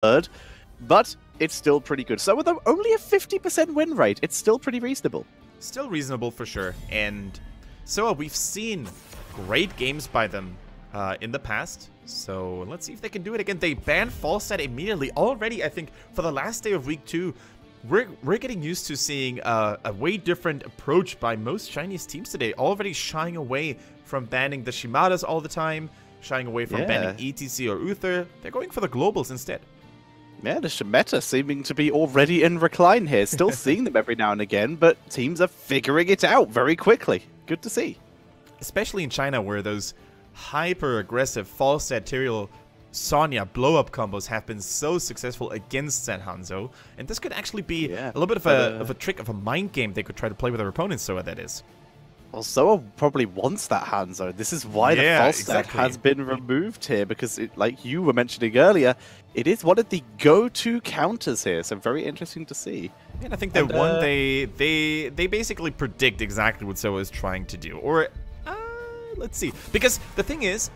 third, but it's still pretty good. So with only a 50% win rate, it's still pretty reasonable. Still reasonable for sure. And SOA, we've seen great games by them in the past. So let's see if they can do it again. They banned Falstad immediately. Already, I think, for the last day of week 2, we're getting used to seeing a way different approach by most Chinese teams today. Already shying away from banning the Shimadas all the time, shying away from banning ETC or Uther. They're going for the globals instead. Yeah, the Shimeta seeming to be already in recline here. Still seeing them every now and again, but teams are figuring it out very quickly. Good to see. Especially in China, where those hyper-aggressive Falstad Tyrael Sonya blow-up combos have been so successful against San Hanzo. And this could actually be a little bit of a trick, of a mind game they could try to play with their opponents, SOA, that is. Well, SOA probably wants that Hanzo. This is why the Falstad has been removed here, because, like you were mentioning earlier, it is one of the go-to counters here, so very interesting to see. And I think that they basically predict exactly what SOA is trying to do. Or, let's see. Because the thing is,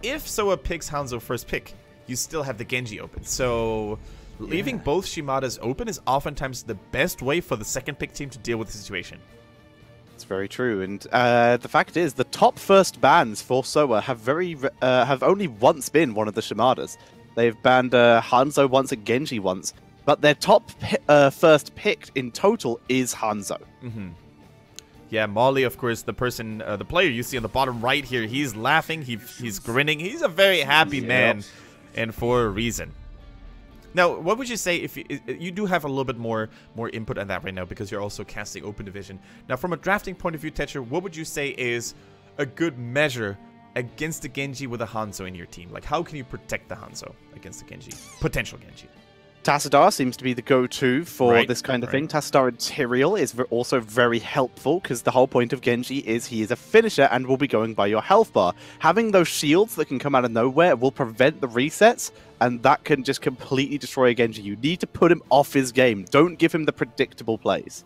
if SOA picks Hanzo first pick, you still have the Genji open. So leaving both Shimadas open is oftentimes the best way for the second pick team to deal with the situation. It's very true, and the fact is, the top first bans for SOA have only once been one of the Shimadas. They've banned Hanzo once and Genji once, but their top first pick in total is Hanzo. Yeah, Molly, of course, the player you see on the bottom right here, he's laughing, he's grinning, he's a very happy man, and for a reason. Now, what would you say if you do have a little bit more input on that right now, because you're also casting Open Division. Now, from a drafting point of view, Tetcher, what would you say is a good measure against the Genji with a Hanzo in your team? Like, how can you protect the Hanzo against the Genji? Potential Genji. Tassadar seems to be the go-to for this kind of thing. Tassadar and Tyrael is also very helpful, because the whole point of Genji is he is a finisher and will be going by your health bar. Having those shields that can come out of nowhere will prevent the resets, and that can just completely destroy a Genji. You need to put him off his game. Don't give him the predictable plays.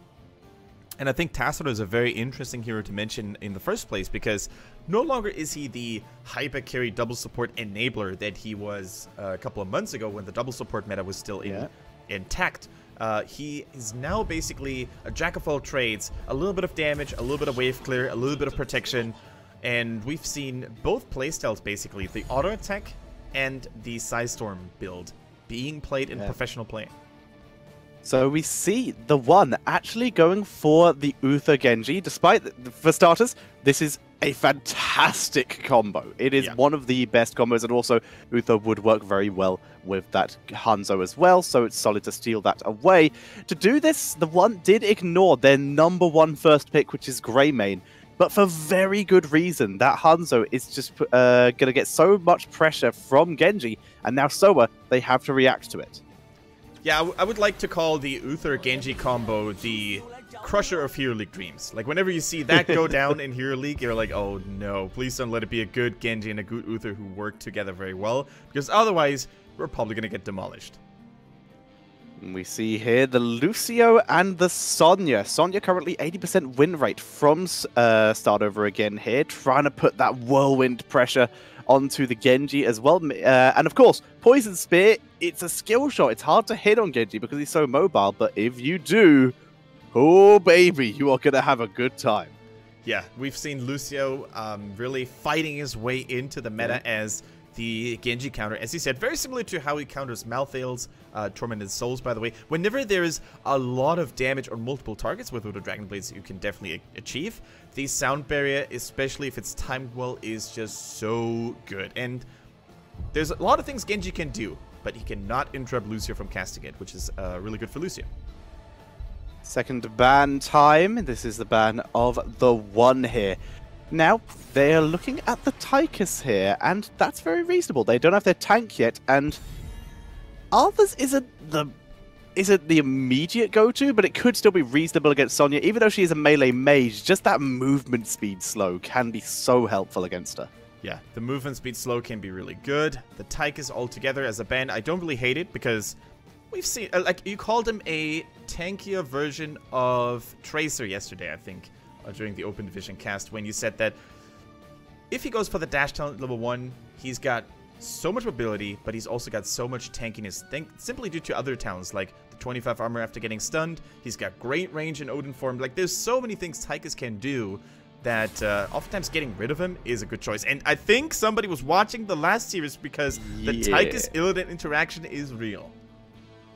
And I think Tassadar is a very interesting hero to mention in the first place, because no longer is he the hyper carry double support enabler that he was a couple of months ago when the double support meta was still intact. He is now basically a jack of all trades, a little bit of damage, a little bit of wave clear, a little bit of protection, and we've seen both playstyles basically, the auto attack and the Psystorm build being played in professional play. So we see the one actually going for the Uther Genji, despite, for starters, this is a fantastic combo. It is one of the best combos, and also Uther would work very well with that Hanzo as well, so it's solid to steal that away. To do this, the one did ignore their #1 first pick, which is Greymane, but for very good reason. That Hanzo is just going to get so much pressure from Genji, and now SOA, they have to react to it. Yeah, I would like to call the Uther-Genji combo the crusher of Hero League dreams. Like, whenever you see that go down in Hero League, you're like, oh no, please don't let it be a good Genji and a good Uther who work together very well, because otherwise, we're probably going to get demolished. We see here the Lucio and the Sonya. Sonya currently 80% win rate from Start Over again here, trying to put that whirlwind pressure onto the Genji as well. And of course, Poison Spear, it's a skill shot. It's hard to hit on Genji because he's so mobile, but if you do, oh baby, you are going to have a good time. Yeah, we've seen Lucio really fighting his way into the meta as the Genji counter. As he said, very similar to how he counters Malthael's Tormented Souls, by the way. Whenever there is a lot of damage on multiple targets with the Dragon Blades, you can definitely achieve. The sound barrier, especially if it's timed well, is just so good. And there's a lot of things Genji can do, but he cannot interrupt Lucio from casting it, which is really good for Lucio. Second ban time. This is the ban of the one here. Now, they are looking at the Tychus here, and that's very reasonable. They don't have their tank yet, and Arthur's isn't the immediate go-to, but it could still be reasonable against Sonya. Even though she is a melee mage, just that movement speed slow can be so helpful against her. Yeah, the movement speed slow can be really good. The Tychus altogether as a ban, I don't really hate it, because we've seen, like, you called him a tankier version of Tracer yesterday, I think, during the Open Division cast, when you said that if he goes for the dash talent level 1, he's got so much mobility, but he's also got so much tankiness, simply due to other talents, like the 25 armor after getting stunned. He's got great range in Odin form. Like, there's so many things Tychus can do that oftentimes getting rid of him is a good choice. And I think somebody was watching the last series because the Tychus Illidan interaction is real.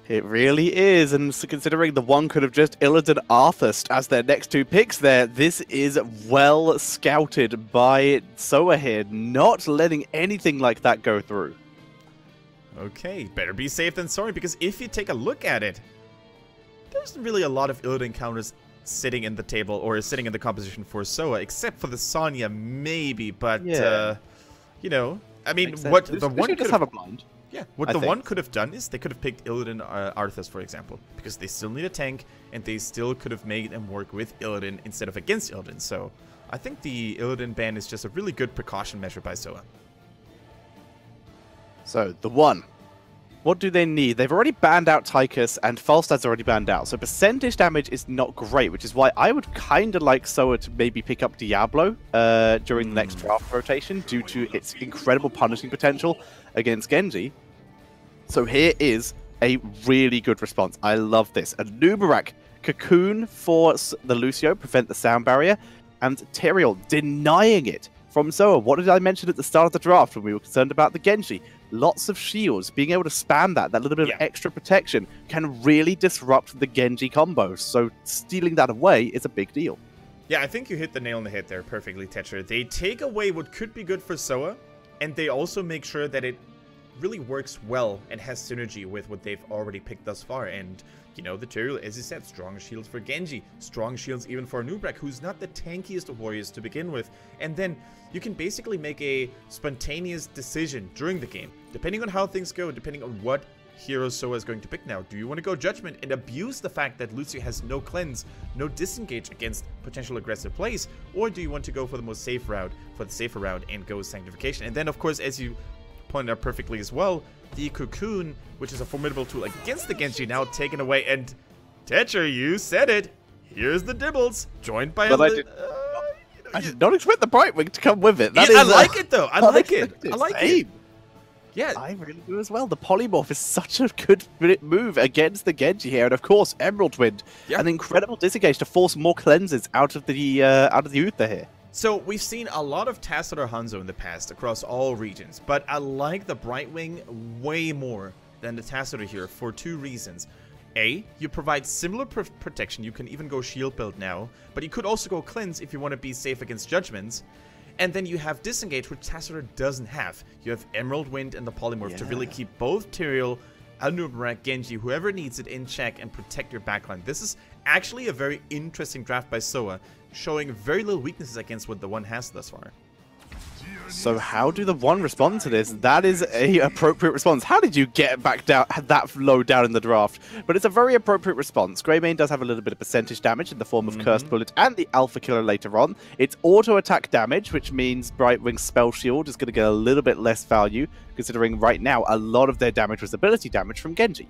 It really is, and so considering the one could have just Illidan Arthas as their next two picks there, this is well scouted by SOA here, not letting anything like that go through. Okay, better be safe than sorry, because if you take a look at it, there's really a lot of Illidan counters sitting in the table, or sitting in the composition for SOA, except for the Sonya, maybe, but, you know, I mean, what the one could have a blind. Yeah, what the one could have done is they could have picked Illidan Arthas, for example, because they still need a tank, and they still could have made them work with Illidan instead of against Illidan. So I think the Illidan ban is just a really good precaution measure by SOA. So, the one. What do they need? They've already banned out Tychus, and Falstad's already banned out. So percentage damage is not great, which is why I would kind of like SOA to maybe pick up Diablo during the next draft rotation, due to its incredible punishing potential against Genji. So here is a really good response. I love this. A Nubarak Cocoon for the Lucio, prevent the sound barrier, and Tyrael denying it from SOA. What did I mention at the start of the draft when we were concerned about the Genji? Lots of shields. Being able to spam that little bit of extra protection can really disrupt the Genji combo. So stealing that away is a big deal. Yeah, I think you hit the nail on the head there perfectly, Tetcher. They take away what could be good for SOA, and they also make sure that it really works well and has synergy with what they've already picked thus far. And, you know, the Tyrael, as you said, strong shields for Genji, strong shields even for Nubarak, who's not the tankiest of warriors to begin with. And then you can basically make a spontaneous decision during the game, depending on how things go, depending on what hero SOA is going to pick now. Do you want to go Judgment and abuse the fact that Lucio has no cleanse, no disengage against potential aggressive plays, or do you want to go for the most safe route, for the safer route, and go Sanctification? And then, of course, as you pointed out perfectly as well, the Cocoon, which is a formidable tool against the Genji, now taken away. And Tetcher, you said it. Here's the Dibbles, joined by I did not expect the Brightwing to come with it. I like it, though. I like it. I like it. Yeah, I really do as well. The Polymorph is such a good move against the Genji here, and of course, Emerald Wind, an incredible disengage to force more cleanses out of the Uther here. So we've seen a lot of Tassadar Hanzo in the past across all regions, but I like the Brightwing way more than the Tassadar here for two reasons. A, you provide similar protection. You can even go shield build now, but you could also go cleanse if you want to be safe against judgments. And then you have disengage, which Tassadar doesn't have. You have Emerald Wind and the Polymorph to really keep both Tyrael, Nubarak, Genji, whoever needs it, in check and protect your backline. This is actually a very interesting draft by SOA, showing very little weaknesses against what the one has thus far. So how do the one respond to this? That is a appropriate response. How did you get back down that low down in the draft? But it's a very appropriate response. Greymane does have a little bit of percentage damage in the form of Cursed Bullet and the Alpha Killer later on. It's auto attack damage, which means Brightwing's Spell Shield is going to get a little bit less value, considering right now a lot of their damage was ability damage from Genji.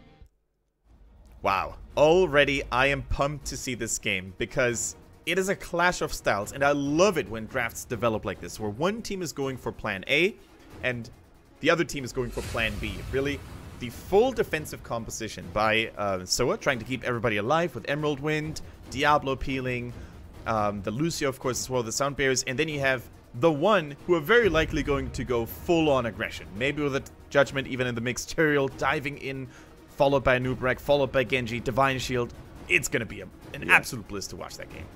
Wow. Already I am pumped to see this game, because it is a clash of styles, and I love it when drafts develop like this, where one team is going for plan A, and the other team is going for plan B. Really, the full defensive composition by SOA, trying to keep everybody alive with Emerald Wind, Diablo peeling, the Lucio, of course, as well, the Sound Bearers, and then you have the one who are very likely going to go full-on aggression. Maybe with a Judgment even in the mix, Tyrael diving in, followed by Nubarak, followed by Genji, Divine Shield. It's going to be an absolute bliss to watch that game.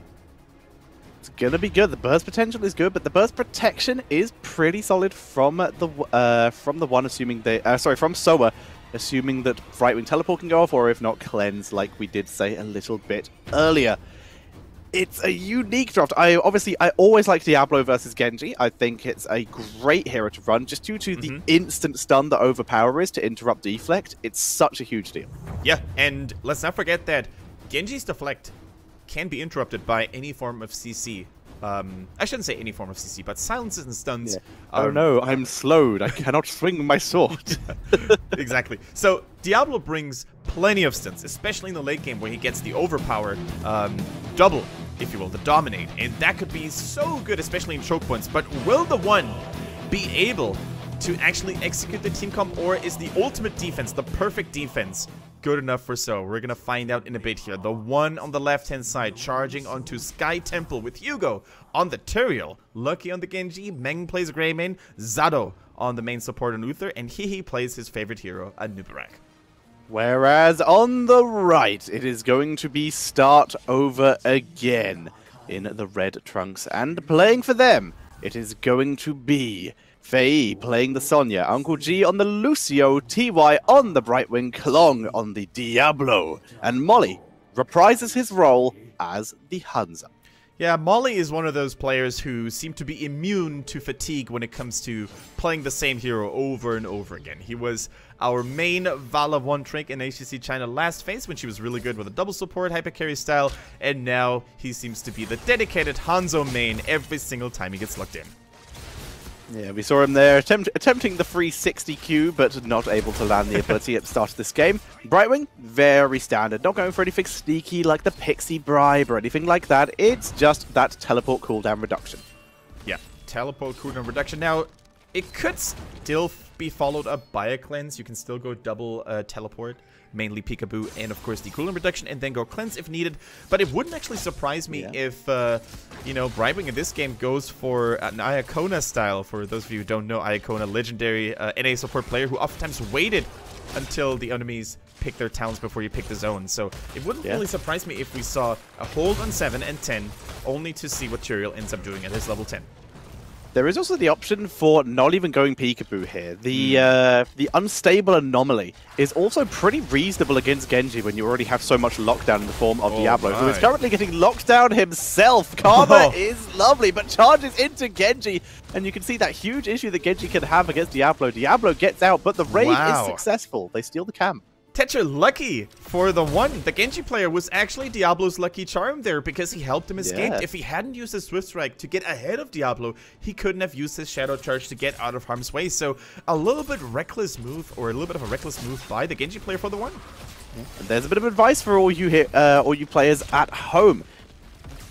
It's gonna be good. The burst potential is good, but the burst protection is pretty solid from the one, assuming they from SOA, assuming that Brightwing Teleport can go off, or if not, Cleanse, like we did say a little bit earlier. It's a unique draft. I always like Diablo versus Genji. I think it's a great hero to run, just due to the instant stun that Overpower is to interrupt Deflect. It's such a huge deal. Yeah, and let's not forget that Genji's Deflect can be interrupted by any form of CC. I shouldn't say any form of CC, but silences and stuns. Yeah. Oh no, I'm slowed. I cannot swing my sword. Exactly. So Diablo brings plenty of stuns, especially in the late game where he gets the Overpower double, if you will, the Dominate. And that could be so good, especially in choke points. But will the one be able to actually execute the team comp, or is the ultimate defense, the perfect defense, good enough for SOA? We're gonna find out in a bit here. The one on the left-hand side charging onto Sky Temple with Hugo on the Tyrael, Lucky on the Genji, Meng plays Greymane, Zado on the main support on Uther, and Hihi plays his favorite hero, Nubarak. Whereas on the right, it is going to be start over again in the red trunks. And playing for them, it is going to be Fei playing the Sonya, Uncle G on the Lucio, TY on the Brightwing, Klong on the Diablo, and Molly reprises his role as the Hanzo. Yeah, Molly is one of those players who seem to be immune to fatigue when it comes to playing the same hero over and over again. He was our main Vala 1 trick in HGC China last phase when she was really good with a double support hyper carry style, and now he seems to be the dedicated Hanzo main every single time he gets locked in. Yeah, we saw him there attempting the 360 Q, but not able to land the ability at the start of this game. Brightwing, very standard. Not going for anything sneaky like the Pixie Bribe or anything like that. It's just that teleport cooldown reduction. Yeah, teleport cooldown reduction. Now, it could still be followed up by a cleanse. You can still go double teleport, mainly Peekaboo, and of course the cooldown reduction, and then go cleanse if needed. But it wouldn't actually surprise me if, you know, Brightwing in this game goes for an Iacona style. For those of you who don't know, Iacona, legendary NA support player who oftentimes waited until the enemies pick their towns before you pick the zone. So it wouldn't really surprise me if we saw a hold on 7 and 10, only to see what Tyrael ends up doing at his level 10. There is also the option for not even going Peekaboo here. The unstable anomaly is also pretty reasonable against Genji when you already have so much lockdown in the form of Diablo, who is currently getting locked down himself. Karma is lovely, but charges into Genji, and you can see that huge issue that Genji can have against Diablo. Diablo gets out, but the raid is successful. They steal the camp. Tetra lucky for the one. The Genji player was actually Diablo's lucky charm there because he helped him escape. If he hadn't used his Swift Strike to get ahead of Diablo, he couldn't have used his Shadow Charge to get out of harm's way. So a little bit reckless move, or a little bit of a reckless move by the Genji player for the one. And there's a bit of advice for all you players at home.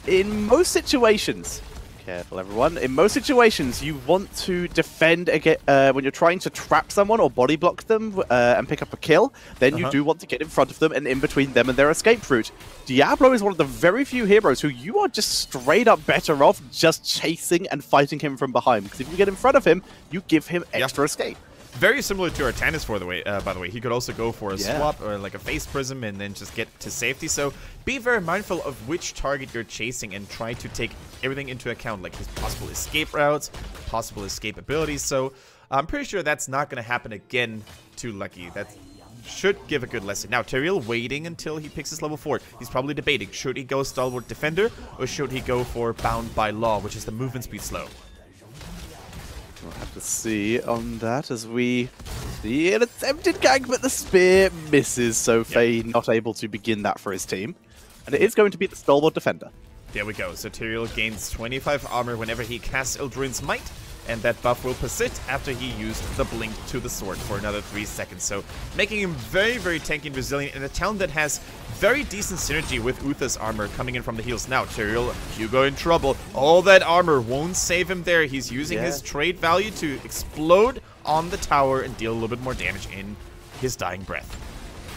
In most situations, careful everyone, in most situations you want to defend again when you're trying to trap someone or body block them and pick up a kill, then you do want to get in front of them and in between them and their escape route. Diablo is one of the very few heroes who you are just straight up better off just chasing and fighting him from behind, because if you get in front of him, you give him extra escape. Very similar to Artanis, by the way. He could also go for a swap or like a face prism and then just get to safety. So be very mindful of which target you're chasing and try to take everything into account, like his possible escape routes, possible escape abilities. So I'm pretty sure that's not going to happen again to Lucky. That should give a good lesson. Now, Tyrael waiting until he picks his level 4. He's probably debating, should he go Stalwart Defender or should he go for Bound by Law, which is the movement speed slow. We'll have to see on that as we see an attempted gank, but the spear misses, so Fei not able to begin that for his team. And it is going to be the Stalwart Defender. There we go. So Tyrael gains 25 armor whenever he casts Ildruin's Might, and that buff will persist after he used the Blink to the sword for another 3 seconds. So making him very, very tanky and resilient in a town that has very decent synergy with Uther's armor coming in from the heals. Now, Tyrael, Hugo in trouble. All that armor won't save him there. He's using his trade value to explode on the tower and deal a little bit more damage in his dying breath.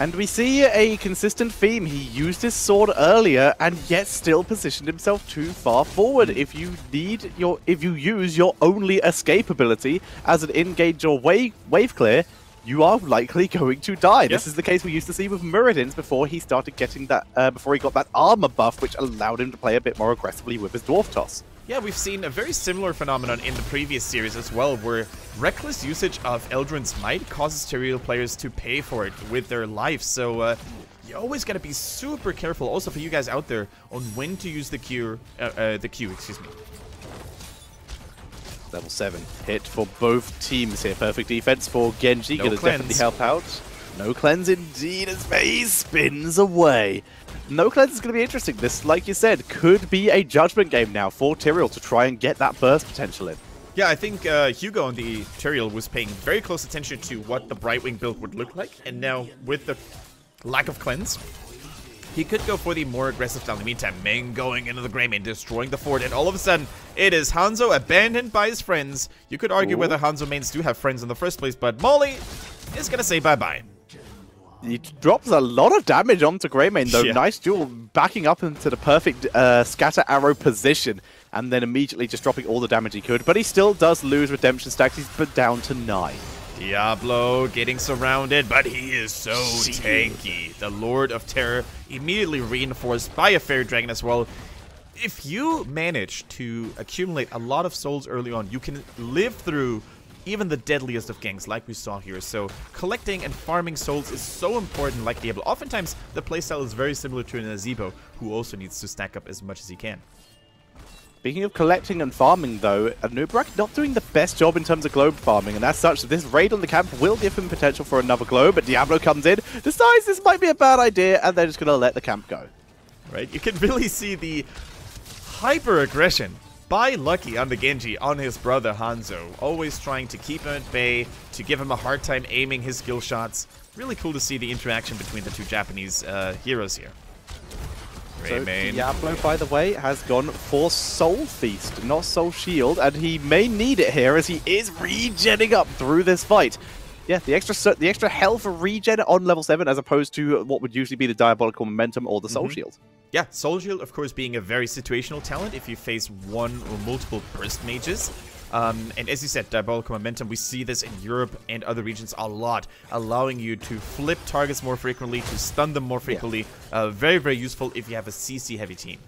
And we see a consistent theme. He used his sword earlier and yet still positioned himself too far forward. If you use your only escape ability as an engage or wave clear, you are likely going to die. This is the case we used to see with Muradin's before he started getting that, before he got that armor buff, which allowed him to play a bit more aggressively with his Dwarf Toss. Yeah, we've seen a very similar phenomenon in the previous series as well, where reckless usage of Ildruin's Might causes Tyrael players to pay for it with their life. So you always got to be super careful, also for you guys out there, on when to use the Q, excuse me. Level 7 hit for both teams here. Perfect defense for Genji. Gonna definitely help out. No cleanse indeed as Fei spins away. No cleanse is going to be interesting. This, like you said, could be a judgment game now for Tyrael to try and get that burst potential in. Yeah, I think Hugo on the Tyrael was paying very close attention to what the Brightwing build would look like. And now with the lack of cleanse, He could go for the more aggressive style. In the meantime, Meng going into the Greymane, destroying the fort, and all of a sudden, it is Hanzo abandoned by his friends. You could argue whether Hanzo mains do have friends in the first place, but Molly is going to say bye-bye. He drops a lot of damage onto Greymane, though. Yeah. Nice duel, backing up into the perfect scatter arrow position, and then immediately just dropping all the damage he could. But he still does lose redemption stacks. He's put down to 9. Diablo getting surrounded, but he is so tanky. The Lord of Terror immediately reinforced by a Fairy Dragon as well. If you manage to accumulate a lot of souls early on, you can live through even the deadliest of ganks like we saw here. So collecting and farming souls is so important like Diablo. Oftentimes the playstyle is very similar to an Azebo, who also needs to stack up as much as he can. Speaking of collecting and farming, though, Anubrak not doing the best job in terms of globe farming, and as such, this raid on the camp will give him potential for another globe, but Diablo comes in, decides this might be a bad idea, and they're just going to let the camp go. Right, you can really see the hyper-aggression by Lucky on the Genji on his brother Hanzo, always trying to keep him at bay, to give him a hard time aiming his skill shots. Really cool to see the interaction between the two Japanese heroes here. So Diablo, by the way, has gone for Soul Feast, not Soul Shield, and he may need it here as he is regenning up through this fight. Yeah, the extra health for regen on level 7 as opposed to what would usually be the Diabolical Momentum or the Soul Shield. Yeah, Soul Shield, of course, being a very situational talent if you face one or multiple burst mages. And as you said, Diabolical Momentum, we see this in Europe and other regions a lot, allowing you to flip targets more frequently, to stun them more frequently. Yeah. Very, very useful if you have a CC-heavy team.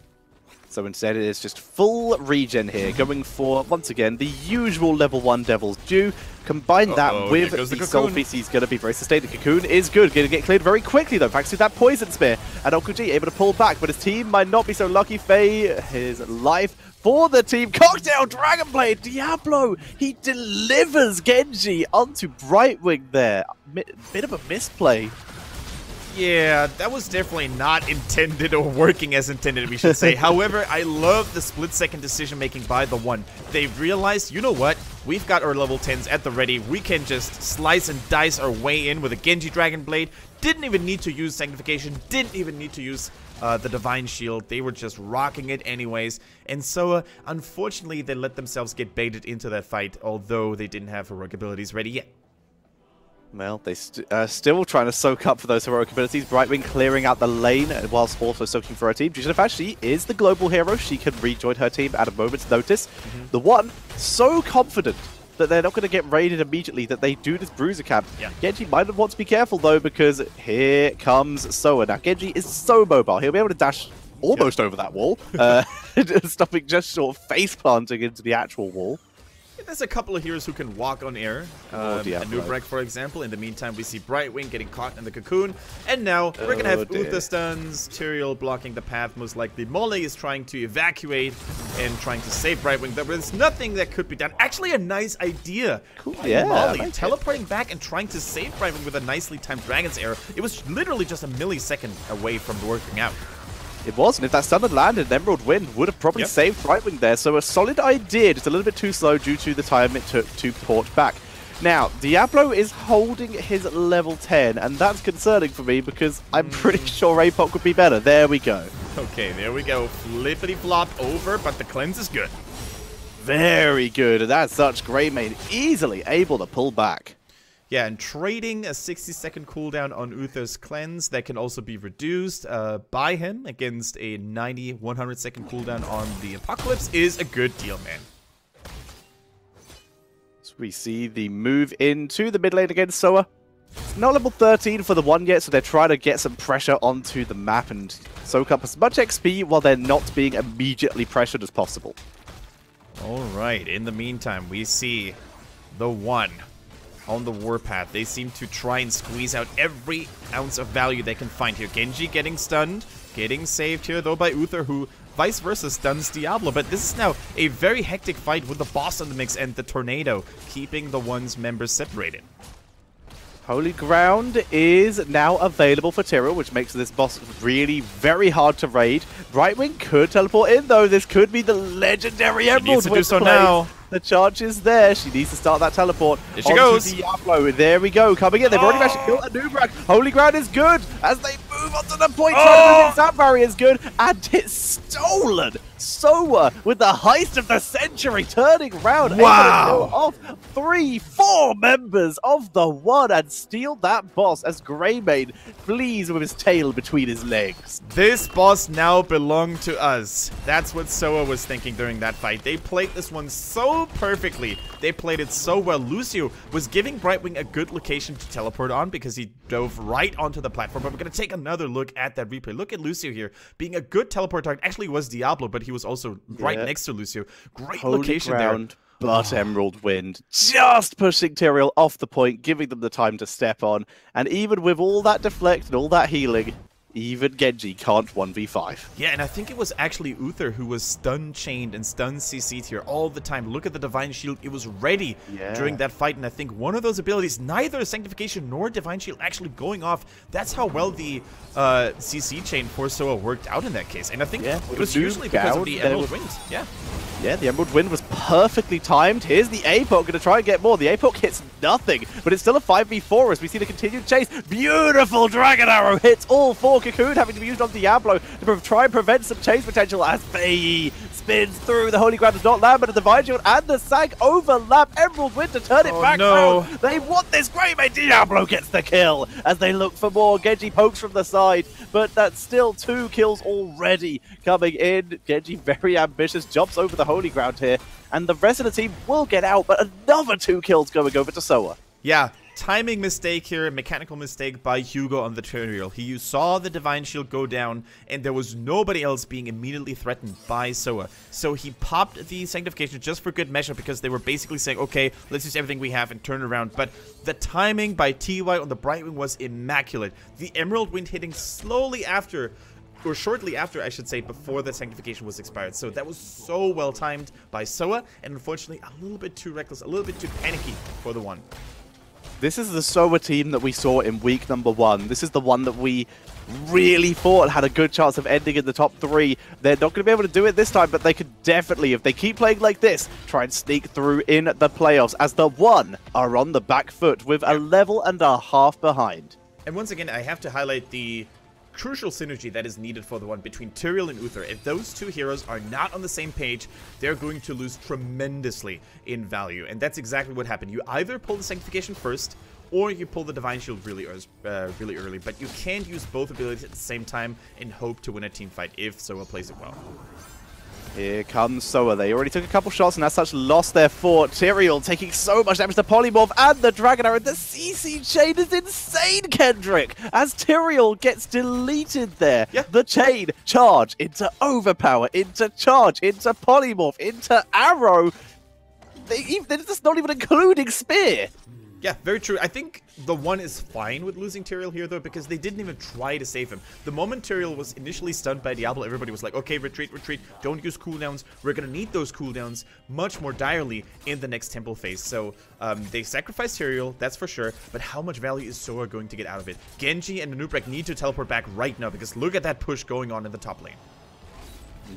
So instead it is just full regen here, going for, once again, the usual level 1 Devil's Due. Combine that with the Soul Feast, he's going to be very sustained. The Cocoon is good, going to get cleared very quickly though, thanks to that Poison Spear. And Okuji able to pull back, but his team might not be so lucky. Faye, his life for the team. Cocktail Dragonblade, Diablo, he delivers Genji onto Brightwing there. Bit of a misplay. Yeah, that was definitely not intended or working as intended, we should say. However, I love the split-second decision-making by the one. They realized, you know what? We've got our level 10s at the ready. We can just slice and dice our way in with a Genji Dragonblade. Didn't even need to use Sanctification. Didn't even need to use the Divine Shield. They were just rocking it anyways. And so, unfortunately, they let themselves get baited into that fight, although they didn't have heroic abilities ready yet. Well, they still trying to soak up for those heroic abilities. Brightwing clearing out the lane whilst also soaking for her team. Due to the fact she is the global hero, she can rejoin her team at a moment's notice. The one, so confident that they're not going to get raided immediately, that they do this bruiser camp. Yeah. Genji might want to be careful though, because here comes SOA. Now, Genji is so mobile. He'll be able to dash almost over that wall, stopping just short of face planting into the actual wall. There's a couple of heroes who can walk on air. Anubrak, for example. In the meantime, we see Brightwing getting caught in the cocoon. And now we're going to have Uther stuns, Tyrael blocking the path most likely. Molly is trying to evacuate and trying to save Brightwing. There's nothing that could be done. Actually, a nice idea. Cool. Yeah, Molly teleporting back and trying to save Brightwing with a nicely timed Dragon's Arrow. It was literally just a millisecond away from working out. It was, and if that stun had landed, Emerald Wind would have probably saved Brightwing there. So a solid idea, just a little bit too slow due to the time it took to port back. Now, Diablo is holding his level 10, and that's concerning for me because I'm pretty sure APOC would be better. There we go. Okay, there we go. Flippity-flop over, but the cleanse is good. Very good, and that's such Greymane easily able to pull back. Yeah, and trading a 60-second cooldown on Uther's cleanse that can also be reduced by him against a 100-second cooldown on the Apocalypse is a good deal, man. So we see the move into the mid lane against SOA. It's not level 13 for the one yet, so they're trying to get some pressure onto the map and soak up as much XP while they're not being immediately pressured as possible. Alright, in the meantime, we see the one on the warpath. They seem to try and squeeze out every ounce of value they can find here. Genji getting stunned, getting saved here though by Uther, who vice versa stuns Diablo. But this is now a very hectic fight with the boss in the mix and the tornado keeping the one's members separated. Holy Ground is now available for Tyrael, which makes this boss really very hard to raid. Brightwing could teleport in though. This could be the legendary Emerald. She needs to do so now. The charge is there. She needs to start that teleport. Here she goes. Diablo. There we go. Coming in. They've already managed to kill Anubrak. Holy Ground is good as they move move onto the point. Trying to move in. Barrier is good, and it's stolen. SOA with the heist of the century, turning round. Wow! Off 3-4 members of the one and steal that boss as Greymane flees with his tail between his legs. This boss now belonged to us. That's what SOA was thinking during that fight. They played this one so perfectly. They played it so well. Lucio was giving Brightwing a good location to teleport on because he dove right onto the platform. But we're going to take another look at that replay. Look at Lucio here being a good teleport target. Actually, it was Diablo, but he was also right next to Lucio. Great Holy location ground, there. But Emerald Wind just pushing Tyrael off the point, giving them the time to step on. And even with all that deflect and all that healing, even Genji can't 1v5. Yeah, and I think it was actually Uther who was stun chained and stun CC'd here all the time. Look at the Divine Shield. It was ready during that fight, and I think one of those abilities, neither Sanctification nor Divine Shield actually going off. That's how well the CC chain for SOA worked out in that case. And I think it was usually because of the Emerald Wind. Yeah, the Emerald Wind was perfectly timed. Here's the APOC, going to try and get more. The APOC hits nothing, but it's still a 5v4 as we see the continued chase. Beautiful Dragon Arrow hits all four. Cocoon having to be used on Diablo to try and prevent some chase potential as Faye spins through. The Holy Ground does not land, but the Divine Shield and the Sag overlap. Emerald Wind to turn it back round. They want this. Greymane. Diablo gets the kill as they look for more. Genji pokes from the side, but that's still 2 kills already coming in. Genji, very ambitious, jumps over the Holy Ground here, and the rest of the team will get out, but another 2 kills going over to SOA. Yeah, timing mistake here, mechanical mistake by Hugo on the Tyrael. He saw the Divine Shield go down, and there was nobody else being immediately threatened by SOA. So he popped the Sanctification just for good measure because they were basically saying, okay, let's use everything we have and turn around. But the timing by TY on the Brightwing was immaculate. The Emerald Wind hitting slowly after, or shortly after, I should say, before the Sanctification was expired. So that was so well timed by SOA, and unfortunately a little bit too reckless, a little bit too panicky for the one. This is the SOA team that we saw in week number 1. This is the one that we really thought had a good chance of ending in the top 3. They're not going to be able to do it this time, but they could definitely, if they keep playing like this, try and sneak through in the playoffs, as the one are on the back foot with a level and a half behind. And once again, I have to highlight the crucial synergy that is needed for the one between Tyrael and Uther. If those two heroes are not on the same page, they're going to lose tremendously in value. And that's exactly what happened. You either pull the Sanctification first, or you pull the Divine Shield really early. But you can't use both abilities at the same time and hope to win a team fight if SOA plays it well. Here comes SOA. They already took a couple shots and as such lost their fort. Tyrael taking so much damage to Polymorph and the Dragon Arrow. The CC chain is insane, Kendrick, as Tyrael gets deleted there. The chain, charge into Overpower, into Charge, into Polymorph, into Arrow. They're just not even including Spear. Yeah, very true. I think the one is fine with losing Tyrael here, though, because they didn't even try to save him. The moment Tyrael was initially stunned by Diablo, everybody was like, okay, retreat, retreat, don't use cooldowns. We're going to need those cooldowns much more direly in the next temple phase. So they sacrificed Tyrael, that's for sure, but how much value is SOA going to get out of it? Genji and Anuprek need to teleport back right now, because look at that push going on in the top lane.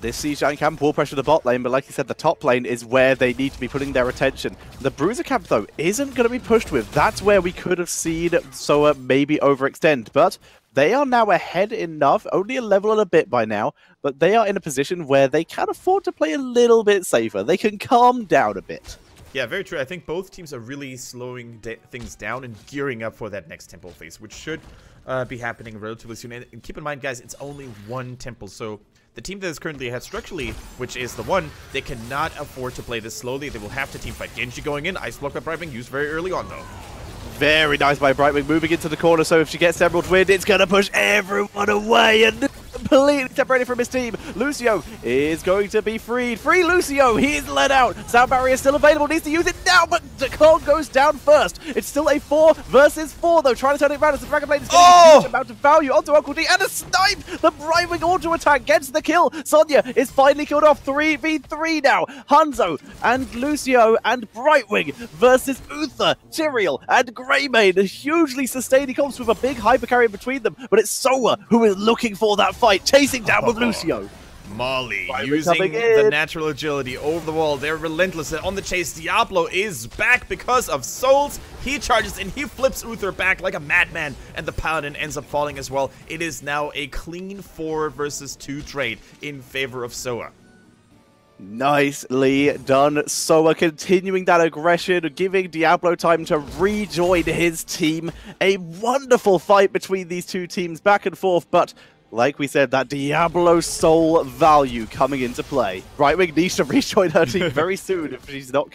This Siege Giant camp will pressure the bot lane, but like you said, the top lane is where they need to be putting their attention. The Bruiser camp, though, isn't going to be pushed with. That's where we could have seen SOA maybe overextend, but they are now ahead enough, only a level and a bit by now, but they are in a position where they can afford to play a little bit safer. They can calm down a bit. Yeah, very true. I think both teams are really slowing things down and gearing up for that next temple phase, which should be happening relatively soon. And keep in mind, guys, it's only one temple, so the team that is currently ahead structurally, which is the one, they cannot afford to play this slowly. They will have to teamfight. Genji going in, Ice Block by Brightwing, used very early on, though. Very nice by Brightwing, moving into the corner, so if she gets Emerald Wind, it's going to push everyone away and completely separated from his team. Lucio is going to be freed. Free Lucio, he is let out. Sound Barrier is still available, needs to use it now, but Kong goes down first. It's still a 4 versus 4, though, trying to turn it around as the Dragon Blade is getting a huge amount of value onto Uncle D, and a snipe! The Brightwing auto attack gets the kill. Sonya is finally killed off. 3v3 now. Hanzo and Lucio and Brightwing versus Uther, Tyrael, and Greymane. Hugely sustained. He comes with a big hyper carry in between them, but it's SOA who is looking for that fight, chasing down with Lucio. Molly using the natural agility over the wall. They're relentless on the chase. Diablo is back because of souls. He charges and he flips Uther back like a madman, and the Paladin ends up falling as well. It is now a clean 4 versus 2 trade in favor of SOA. Nicely done. SOA continuing that aggression, giving Diablo time to rejoin his team. A wonderful fight between these two teams, back and forth, but like we said, that Diablo soul value coming into play. Brightwing needs to rejoin her team very soon.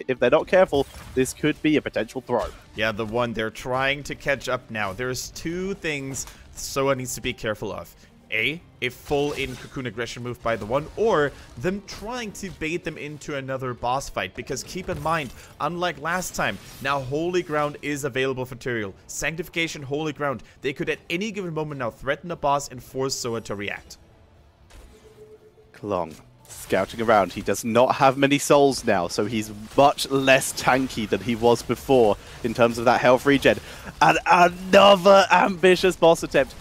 If they're not careful, this could be a potential throw. Yeah, the one they're trying to catch up now. There's 2 things SOA needs to be careful of. A full-in Cocoon aggression move by the one, or them trying to bait them into another boss fight. Because keep in mind, unlike last time, now Holy Ground is available for Tyrael. Sanctification, Holy Ground. They could at any given moment now threaten a boss and force SOA to react. Klong scouting around. He does not have many souls now, so he's much less tanky than he was before in terms of that health regen. And another ambitious boss attempt.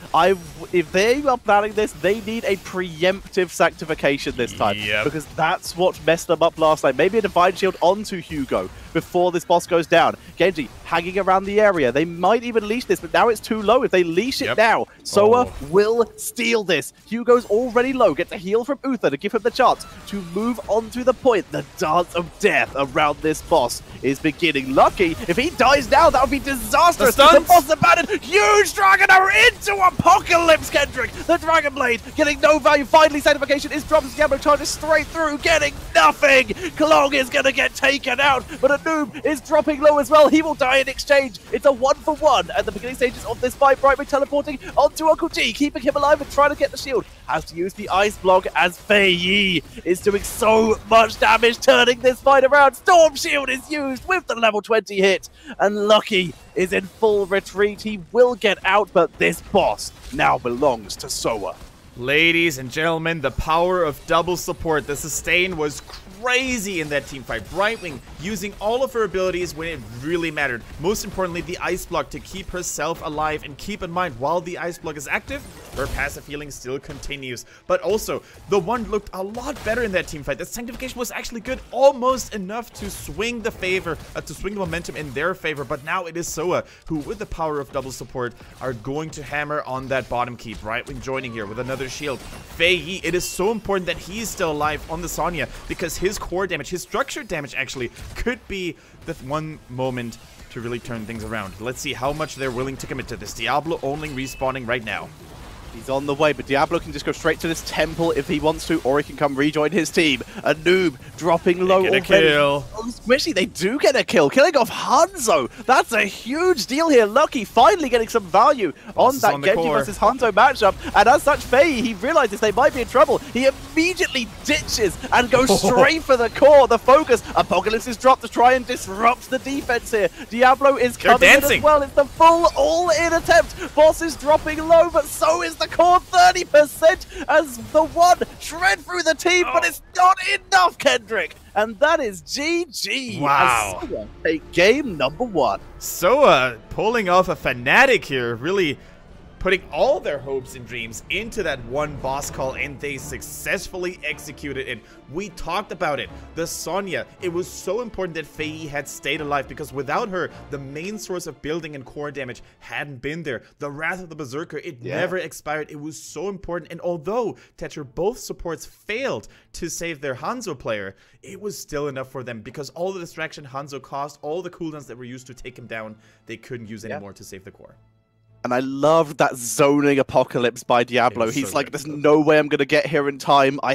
If they are planning this, they need a preemptive sanctification this time. Yep. Because that's what messed them up last night. Maybe a Divine Shield onto Hugo before this boss goes down. Genji hanging around the area. They might even leash this, but now it's too low. If they leash it now, SOA will steal this. Hugo's already low. Gets a heal from Uther to give him the chance to move on to the point. The dance of death around this boss is beginning. Lucky, if he dies now, that would be disastrous. The boss abandoned. Huge Dragon are into Apocalypse, Kendrick. The Dragon Blade getting no value. Finally, Sanctification is dropped. Diablo charges straight through, getting nothing. Klong is going to get taken out, but a noob is dropping low as well. He will die in exchange. It's a 1-for-1 at the beginning stages of this fight. Brightwing teleporting onto Uncle G, keeping him alive and trying to get the shield. Has to use the Ice Block as Fei Yi is doing so much damage, turning this fight around. Storm Shield is used with the level 20 hit, and Lucky is in full retreat. He will get out, but this boss now belongs to SOA. Ladies and gentlemen, the power of double support. The sustain was crazy in that team fight. Brightwing using all of her abilities when it really mattered. Most importantly, the Ice Block to keep herself alive. And keep in mind, while the Ice Block is active, her passive healing still continues. But also, the one looked a lot better in that team fight. The Sanctification was actually good, almost enough to swing the favor, to swing the momentum in their favor. But now it is SOA who, with the power of double support, are going to hammer on that bottom keep. Brightwing joining here with another shield. Fei Yi, it is so important that he is still alive on the Sonya, because his core damage, his structured damage actually, could be the one moment to really turn things around. Let's see how much they're willing to commit to this. Diablo only respawning right now. He's on the way, but Diablo can just go straight to this temple if he wants to, or he can come rejoin his team. A noob dropping low already. Kill. Squishy, they do get a kill, killing off Hanzo. That's a huge deal here. Lucky finally getting some value on that Genji versus Hanzo matchup. And as such, Fei, he realizes they might be in trouble. He immediately ditches and goes straight for the core, the focus. Apocalypse is dropped to try and disrupt the defense here. Diablo is coming in as well. It's the full all-in attempt. Boss is dropping low, but so is the core. 30% as the one shred through the team, but it's not enough, Kendrick. And that is GG. Wow. As SOA take game number 1. SOA pulling off a Fnatic here, really putting all their hopes and dreams into that one boss call, and they successfully executed it. We talked about it. The Sonya, it was so important that Fei Yi had stayed alive, because without her, the main source of building and core damage hadn't been there. The Wrath of the Berserker, it never expired. It was so important, and although Tetra, both supports failed to save their Hanzo player, it was still enough for them, because all the distraction Hanzo caused, all the cooldowns that were used to take him down, they couldn't use anymore to save the core. And I loved that zoning Apocalypse by Diablo. He's so like, there's no way I'm going to get here in time. I